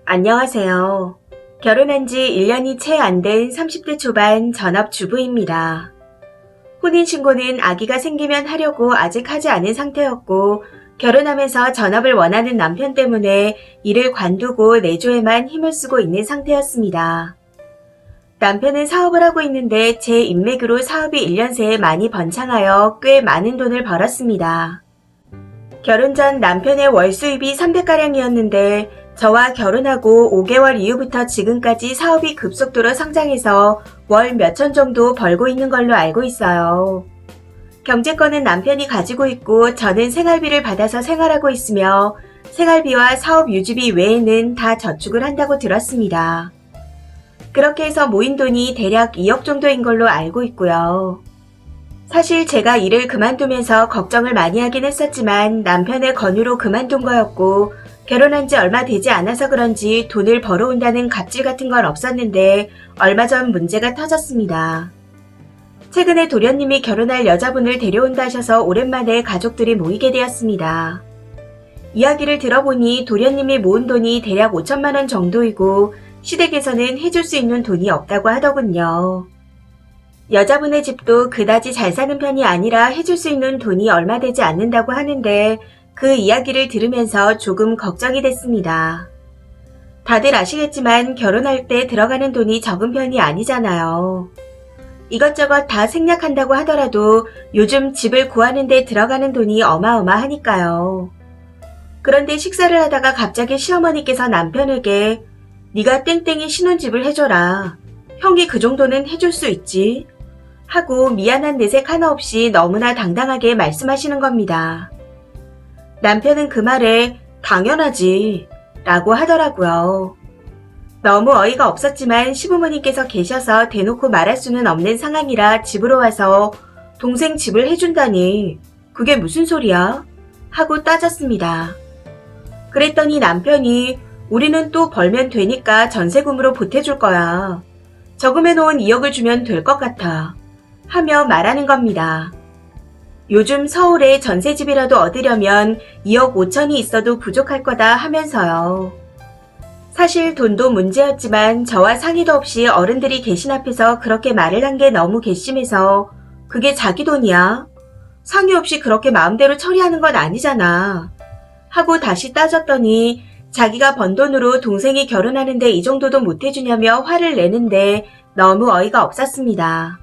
안녕하세요. 결혼한 지 1년이 채 안 된 30대 초반 전업주부입니다. 혼인신고는 아기가 생기면 하려고 아직 하지 않은 상태였고, 결혼하면서 전업을 원하는 남편 때문에 일을 관두고 내조에만 힘을 쓰고 있는 상태였습니다. 남편은 사업을 하고 있는데 제 인맥으로 사업이 1년 새에 많이 번창하여 꽤 많은 돈을 벌었습니다. 결혼 전 남편의 월 수입이 300가량이었는데 저와 결혼하고 5개월 이후부터 지금까지 사업이 급속도로 성장해서 월 몇천 정도 벌고 있는 걸로 알고 있어요. 경제권은 남편이 가지고 있고 저는 생활비를 받아서 생활하고 있으며 생활비와 사업 유지비 외에는 다 저축을 한다고 들었습니다. 그렇게 해서 모인 돈이 대략 2억 정도인 걸로 알고 있고요. 사실 제가 일을 그만두면서 걱정을 많이 하긴 했었지만 남편의 권유로 그만둔 거였고 결혼한 지 얼마 되지 않아서 그런지 돈을 벌어온다는 갑질 같은 건 없었는데 얼마 전 문제가 터졌습니다. 최근에 도련님이 결혼할 여자분을 데려온다 하셔서 오랜만에 가족들이 모이게 되었습니다. 이야기를 들어보니 도련님이 모은 돈이 대략 5천만 원 정도이고 시댁에서는 해줄 수 있는 돈이 없다고 하더군요. 여자분의 집도 그다지 잘 사는 편이 아니라 해줄 수 있는 돈이 얼마 되지 않는다고 하는데 그 이야기를 들으면서 조금 걱정이 됐습니다. 다들 아시겠지만 결혼할 때 들어가는 돈이 적은 편이 아니잖아요. 이것저것 다 생략한다고 하더라도 요즘 집을 구하는 데 들어가는 돈이 어마어마하니까요. 그런데 식사를 하다가 갑자기 시어머니께서 남편에게 네가 땡땡이 신혼집을 해줘라. 형이 그 정도는 해줄 수 있지. 하고 미안한 내색 하나 없이 너무나 당당하게 말씀하시는 겁니다. 남편은 그 말에 당연하지 라고 하더라고요. 너무 어이가 없었지만 시부모님께서 계셔서 대놓고 말할 수는 없는 상황이라 집으로 와서 동생 집을 해준다니 그게 무슨 소리야? 하고 따졌습니다. 그랬더니 남편이 우리는 또 벌면 되니까 전세금으로 보태줄 거야. 저금해놓은 2억을 주면 될 것 같아. 하며 말하는 겁니다. 요즘 서울에 전세집이라도 얻으려면 2억 5천이 있어도 부족할 거다 하면서요. 사실 돈도 문제였지만 저와 상의도 없이 어른들이 계신 앞에서 그렇게 말을 한 게 너무 괘씸해서 그게 자기 돈이야? 상의 없이 그렇게 마음대로 처리하는 건 아니잖아. 하고 다시 따졌더니 자기가 번 돈으로 동생이 결혼하는데 이 정도도 못해주냐며 화를 내는데 너무 어이가 없었습니다.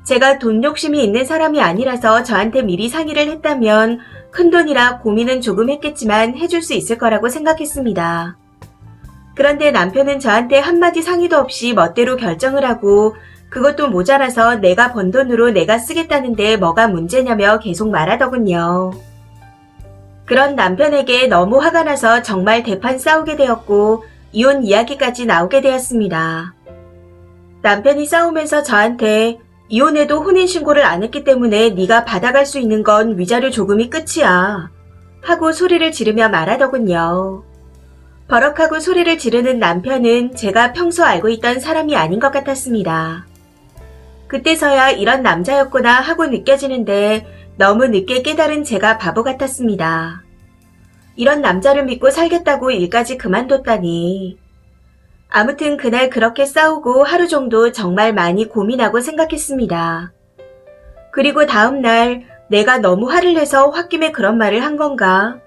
제가 돈 욕심이 있는 사람이 아니라서 저한테 미리 상의를 했다면 큰돈이라 고민은 조금 했겠지만 해줄 수 있을 거라고 생각했습니다. 그런데 남편은 저한테 한마디 상의도 없이 멋대로 결정을 하고 그것도 모자라서 내가 번 돈으로 내가 쓰겠다는데 뭐가 문제냐며 계속 말하더군요. 그런 남편에게 너무 화가 나서 정말 대판 싸우게 되었고 이혼 이야기까지 나오게 되었습니다. 남편이 싸우면서 저한테 이혼해도 혼인신고를 안 했기 때문에 네가 받아갈 수 있는 건 위자료 조금이 끝이야. 하고 소리를 지르며 말하더군요. 버럭하고 소리를 지르는 남편은 제가 평소 알고 있던 사람이 아닌 것 같았습니다. 그때서야 이런 남자였구나 하고 느껴지는데 너무 늦게 깨달은 제가 바보 같았습니다. 이런 남자를 믿고 살겠다고 일까지 그만뒀다니. 아무튼 그날 그렇게 싸우고 하루 정도 정말 많이 고민하고 생각했습니다. 그리고 다음날 내가 너무 화를 내서 홧김에 그런 말을 한 건가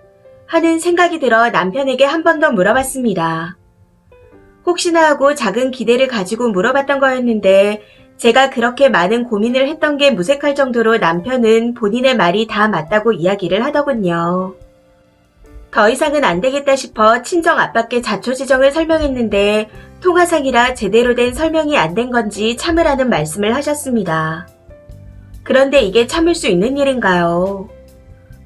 하는 생각이 들어 남편에게 한 번 더 물어봤습니다. 혹시나 하고 작은 기대를 가지고 물어봤던 거였는데 제가 그렇게 많은 고민을 했던 게 무색할 정도로 남편은 본인의 말이 다 맞다고 이야기를 하더군요. 더 이상은 안 되겠다 싶어 친정 아빠께 자초지정을 설명했는데 통화상이라 제대로 된 설명이 안 된 건지 참으라는 말씀을 하셨습니다. 그런데 이게 참을 수 있는 일인가요?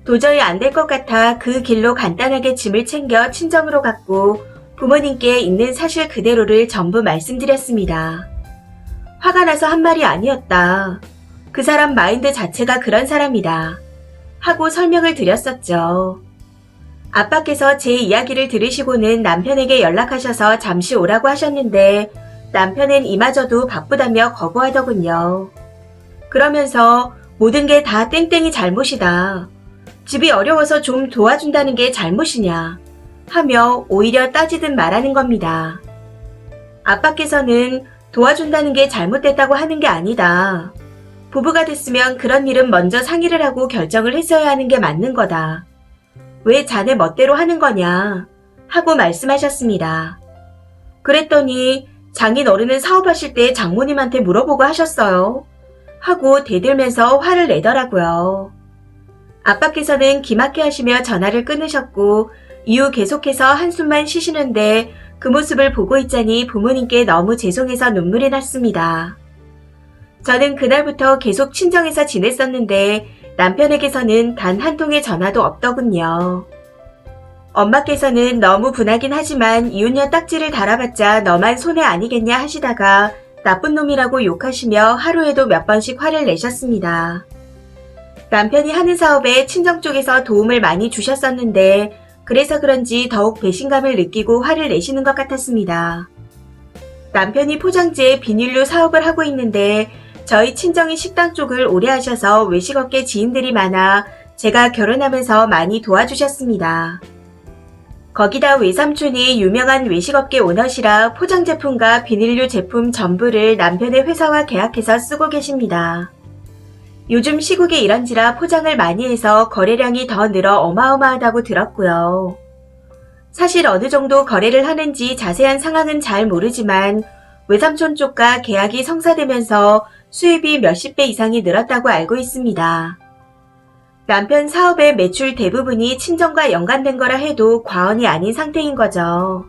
도저히 안 될 것 같아 그 길로 간단하게 짐을 챙겨 친정으로 갔고 부모님께 있는 사실 그대로를 전부 말씀드렸습니다. 화가 나서 한 말이 아니었다. 그 사람 마인드 자체가 그런 사람이다. 하고 설명을 드렸었죠. 아빠께서 제 이야기를 들으시고는 남편에게 연락하셔서 잠시 오라고 하셨는데 남편은 이마저도 바쁘다며 거부하더군요. 그러면서 모든 게 다 땡땡이 잘못이다. 집이 어려워서 좀 도와준다는 게 잘못이냐. 하며 오히려 따지듯 말하는 겁니다. 아빠께서는 도와준다는 게 잘못됐다고 하는 게 아니다. 부부가 됐으면 그런 일은 먼저 상의를 하고 결정을 했어야 하는 게 맞는 거다. 왜 자네 멋대로 하는 거냐? 하고 말씀하셨습니다. 그랬더니 장인 어른은 사업하실 때 장모님한테 물어보고 하셨어요. 하고 대들면서 화를 내더라고요. 아빠께서는 기막혀 하시며 전화를 끊으셨고 이후 계속해서 한숨만 쉬시는데 그 모습을 보고 있자니 부모님께 너무 죄송해서 눈물이 났습니다. 저는 그날부터 계속 친정에서 지냈었는데 남편에게서는 단 한 통의 전화도 없더군요. 엄마께서는 너무 분하긴 하지만 이웃녀 딱지를 달아봤자 너만 손해 아니겠냐 하시다가 나쁜 놈이라고 욕하시며 하루에도 몇 번씩 화를 내셨습니다. 남편이 하는 사업에 친정 쪽에서 도움을 많이 주셨었는데 그래서 그런지 더욱 배신감을 느끼고 화를 내시는 것 같았습니다. 남편이 포장재 비닐류 사업을 하고 있는데 저희 친정이 식당 쪽을 오래 하셔서 외식업계 지인들이 많아 제가 결혼하면서 많이 도와주셨습니다. 거기다 외삼촌이 유명한 외식업계 오너시라 포장제품과 비닐류 제품 전부를 남편의 회사와 계약해서 쓰고 계십니다. 요즘 시국이 이런지라 포장을 많이 해서 거래량이 더 늘어 어마어마하다고 들었고요. 사실 어느 정도 거래를 하는지 자세한 상황은 잘 모르지만 외삼촌 쪽과 계약이 성사되면서 수입이 몇십 배 이상이 늘었다고 알고 있습니다. 남편 사업의 매출 대부분이 친정과 연관된 거라 해도 과언이 아닌 상태인 거죠.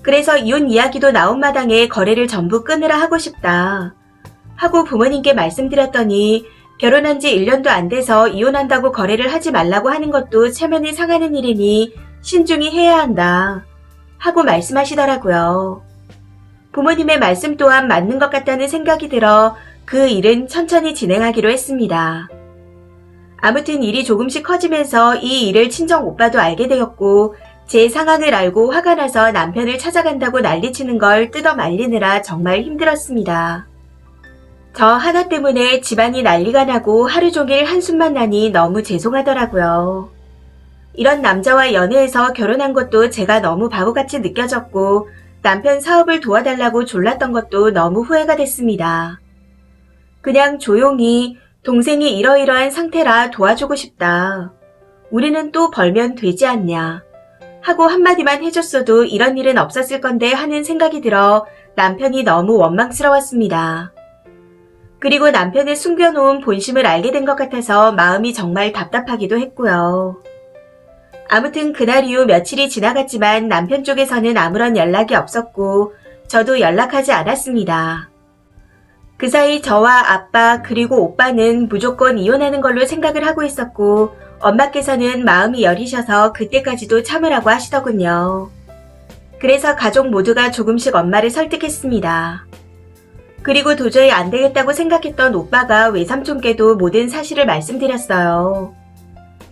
그래서 이혼 이야기도 나온 마당에 거래를 전부 끊으라 하고 싶다. 하고 부모님께 말씀드렸더니 결혼한 지 1년도 안 돼서 이혼한다고 거래를 하지 말라고 하는 것도 체면이 상하는 일이니 신중히 해야 한다. 하고 말씀하시더라고요. 부모님의 말씀 또한 맞는 것 같다는 생각이 들어 그 일은 천천히 진행하기로 했습니다. 아무튼 일이 조금씩 커지면서 이 일을 친정 오빠도 알게 되었고 제 상황을 알고 화가 나서 남편을 찾아간다고 난리치는 걸 뜯어 말리느라 정말 힘들었습니다. 저 하나 때문에 집안이 난리가 나고 하루 종일 한숨만 나니 너무 죄송하더라고요. 이런 남자와 연애해서 결혼한 것도 제가 너무 바보같이 느껴졌고 남편 사업을 도와달라고 졸랐던 것도 너무 후회가 됐습니다. 그냥 조용히 동생이 이러이러한 상태라 도와주고 싶다. 우리는 또 벌면 되지 않냐. 하고 한마디만 해줬어도 이런 일은 없었을 건데 하는 생각이 들어 남편이 너무 원망스러웠습니다. 그리고 남편의 숨겨놓은 본심을 알게 된 것 같아서 마음이 정말 답답하기도 했고요. 아무튼 그날 이후 며칠이 지나갔지만 남편 쪽에서는 아무런 연락이 없었고 저도 연락하지 않았습니다. 그 사이 저와 아빠 그리고 오빠는 무조건 이혼하는 걸로 생각을 하고 있었고 엄마께서는 마음이 여리셔서 그때까지도 참으라고 하시더군요. 그래서 가족 모두가 조금씩 엄마를 설득했습니다. 그리고 도저히 안 되겠다고 생각했던 오빠가 외삼촌께도 모든 사실을 말씀드렸어요.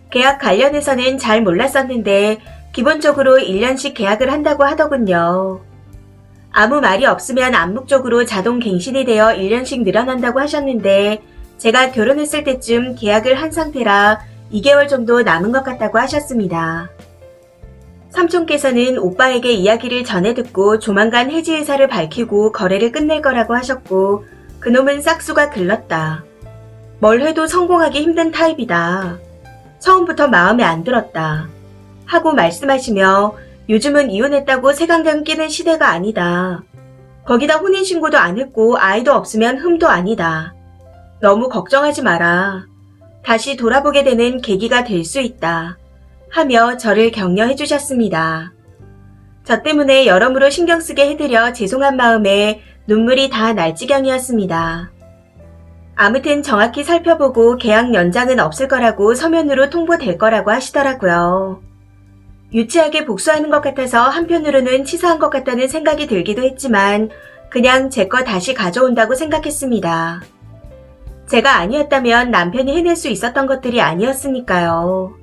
계약 관련해서는 잘 몰랐었는데 기본적으로 1년씩 계약을 한다고 하더군요. 아무 말이 없으면 암묵적으로 자동 갱신이 되어 1년씩 늘어난다고 하셨는데 제가 결혼했을 때쯤 계약을 한 상태라 2개월 정도 남은 것 같다고 하셨습니다. 삼촌께서는 오빠에게 이야기를 전해 듣고 조만간 해지 의사를 밝히고 거래를 끝낼 거라고 하셨고 그놈은 싹수가 글렀다. 뭘 해도 성공하기 힘든 타입이다. 처음부터 마음에 안 들었다. 하고 말씀하시며 요즘은 이혼했다고 색안경 끼는 시대가 아니다. 거기다 혼인신고도 안 했고 아이도 없으면 흠도 아니다. 너무 걱정하지 마라. 다시 돌아보게 되는 계기가 될 수 있다. 하며 저를 격려해 주셨습니다. 저 때문에 여러모로 신경 쓰게 해드려 죄송한 마음에 눈물이 다 날 지경이었습니다. 아무튼 정확히 살펴보고 계약 연장은 없을 거라고 서면으로 통보될 거라고 하시더라고요. 유치하게 복수하는 것 같아서 한편으로는 치사한 것 같다는 생각이 들기도 했지만 그냥 제 거 다시 가져온다고 생각했습니다. 제가 아니었다면 남편이 해낼 수 있었던 것들이 아니었으니까요.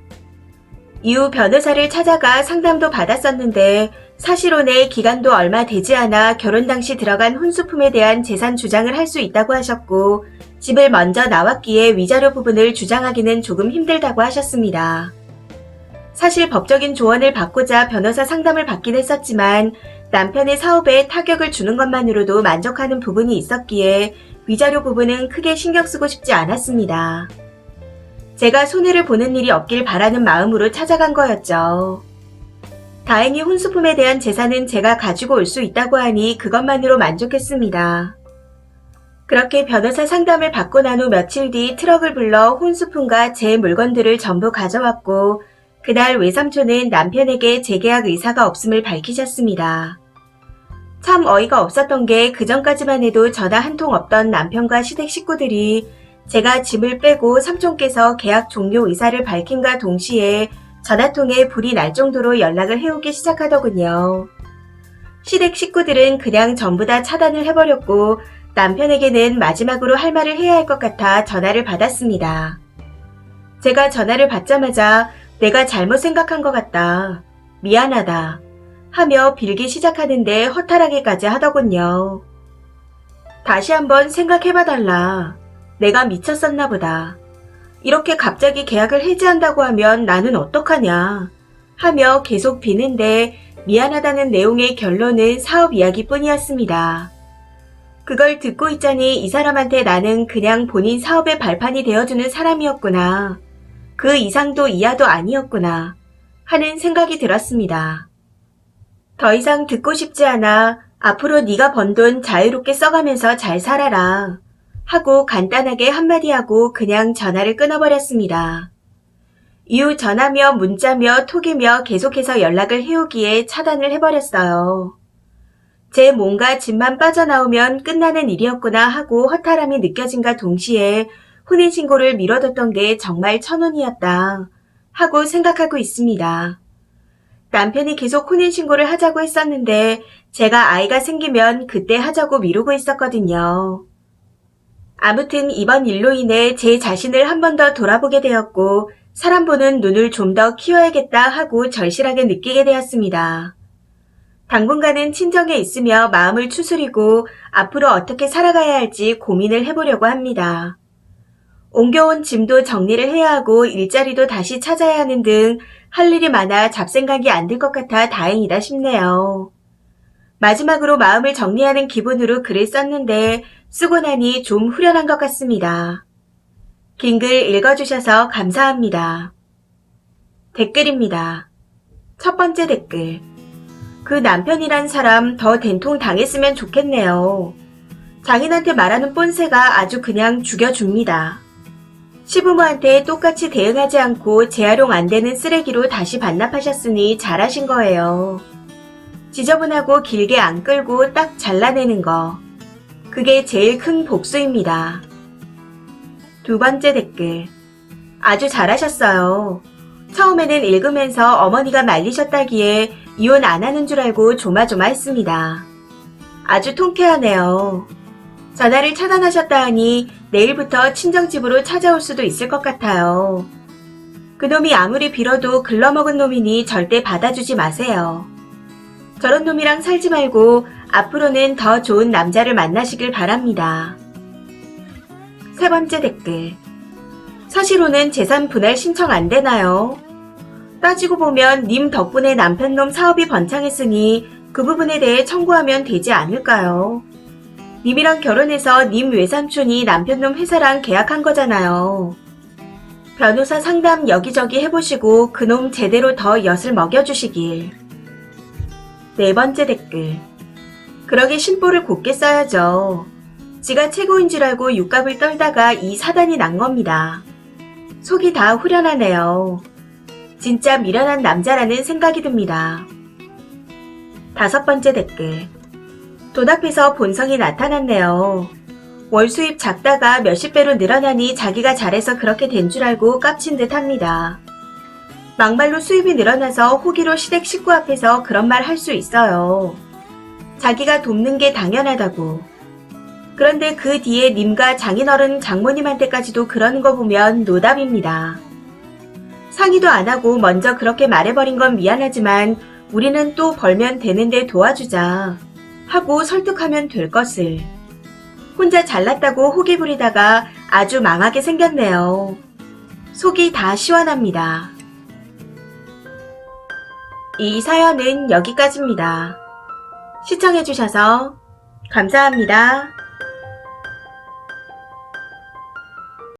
이후 변호사를 찾아가 상담도 받았었는데 사실혼의 기간도 얼마 되지 않아 결혼 당시 들어간 혼수품에 대한 재산 주장을 할 수 있다고 하셨고 집을 먼저 나왔기에 위자료 부분을 주장하기는 조금 힘들다고 하셨습니다. 사실 법적인 조언을 받고자 변호사 상담을 받긴 했었지만 남편의 사업에 타격을 주는 것만으로도 만족하는 부분이 있었기에 위자료 부분은 크게 신경 쓰고 싶지 않았습니다. 제가 손해를 보는 일이 없길 바라는 마음으로 찾아간 거였죠. 다행히 혼수품에 대한 재산은 제가 가지고 올 수 있다고 하니 그것만으로 만족했습니다. 그렇게 변호사 상담을 받고 난 후 며칠 뒤 트럭을 불러 혼수품과 제 물건들을 전부 가져왔고 그날 외삼촌은 남편에게 재계약 의사가 없음을 밝히셨습니다. 참 어이가 없었던 게 그전까지만 해도 전화 한 통 없던 남편과 시댁 식구들이 제가 짐을 빼고 삼촌께서 계약 종료 의사를 밝힌과 동시에 전화통에 불이 날 정도로 연락을 해오기 시작하더군요. 시댁 식구들은 그냥 전부 다 차단을 해버렸고 남편에게는 마지막으로 할 말을 해야 할 것 같아 전화를 받았습니다. 제가 전화를 받자마자 내가 잘못 생각한 것 같다. 미안하다. 하며 빌기 시작하는데 허탈하게까지 하더군요. 다시 한번 생각해봐달라. 내가 미쳤었나 보다. 이렇게 갑자기 계약을 해지한다고 하면 나는 어떡하냐. 하며 계속 비는데 미안하다는 내용의 결론은 사업 이야기뿐이었습니다. 그걸 듣고 있자니 이 사람한테 나는 그냥 본인 사업의 발판이 되어주는 사람이었구나. 그 이상도 이하도 아니었구나. 하는 생각이 들었습니다. 더 이상 듣고 싶지 않아. 앞으로 네가 번 돈 자유롭게 써가면서 잘 살아라. 하고 간단하게 한마디 하고 그냥 전화를 끊어버렸습니다. 이후 전화며 문자며 톡이며 계속해서 연락을 해오기에 차단을 해버렸어요. 제 몸과 짐만 빠져나오면 끝나는 일이었구나 하고 허탈함이 느껴진과 동시에 혼인신고를 미뤄뒀던 게 정말 천운이었다 하고 생각하고 있습니다. 남편이 계속 혼인신고를 하자고 했었는데 제가 아이가 생기면 그때 하자고 미루고 있었거든요. 아무튼 이번 일로 인해 제 자신을 한 번 더 돌아보게 되었고 사람 보는 눈을 좀 더 키워야겠다 하고 절실하게 느끼게 되었습니다. 당분간은 친정에 있으며 마음을 추스리고 앞으로 어떻게 살아가야 할지 고민을 해보려고 합니다. 옮겨온 짐도 정리를 해야 하고 일자리도 다시 찾아야 하는 등 할 일이 많아 잡생각이 안 들 것 같아 다행이다 싶네요. 마지막으로 마음을 정리하는 기분으로 글을 썼는데 쓰고 나니 좀 후련한 것 같습니다. 긴 글 읽어주셔서 감사합니다. 댓글입니다. 첫 번째 댓글. 그 남편이란 사람 더 된통 당했으면 좋겠네요. 장인한테 말하는 뻔세가 아주 그냥 죽여줍니다. 시부모한테 똑같이 대응하지 않고 재활용 안 되는 쓰레기로 다시 반납하셨으니 잘하신 거예요. 지저분하고 길게 안 끌고 딱 잘라내는 거. 그게 제일 큰 복수입니다. 두 번째 댓글. 아주 잘하셨어요. 처음에는 읽으면서 어머니가 말리셨다기에 이혼 안 하는 줄 알고 조마조마했습니다. 아주 통쾌하네요. 전화를 차단하셨다 하니 내일부터 친정집으로 찾아올 수도 있을 것 같아요. 그놈이 아무리 빌어도 글러먹은 놈이니 절대 받아주지 마세요. 저런 놈이랑 살지 말고 앞으로는 더 좋은 남자를 만나시길 바랍니다. 세 번째 댓글. 서시로는 재산 분할 신청 안 되나요? 따지고 보면 님 덕분에 남편놈 사업이 번창했으니 그 부분에 대해 청구하면 되지 않을까요? 님이랑 결혼해서 님 외삼촌이 남편놈 회사랑 계약한 거잖아요. 변호사 상담 여기저기 해보시고 그놈 제대로 더 엿을 먹여주시길. 네 번째 댓글. 그러게 심보를 곱게 써야죠. 지가 최고인 줄 알고 육갑을 떨다가 이 사단이 난 겁니다. 속이 다 후련하네요. 진짜 미련한 남자라는 생각이 듭니다. 다섯 번째 댓글. 돈 앞에서 본성이 나타났네요. 월 수입 작다가 몇십 배로 늘어나니 자기가 잘해서 그렇게 된 줄 알고 깝친 듯 합니다. 막말로 수입이 늘어나서 호기로 시댁 식구 앞에서 그런 말 할 수 있어요. 자기가 돕는 게 당연하다고. 그런데 그 뒤에 님과 장인어른 장모님한테까지도 그러는 거 보면 노답입니다. 상의도 안 하고 먼저 그렇게 말해버린 건 미안하지만 우리는 또 벌면 되는데 도와주자 하고 설득하면 될 것을. 혼자 잘났다고 호기 부리다가 아주 망하게 생겼네요. 속이 다 시원합니다. 이 사연은 여기까지입니다. 시청해주셔서 감사합니다.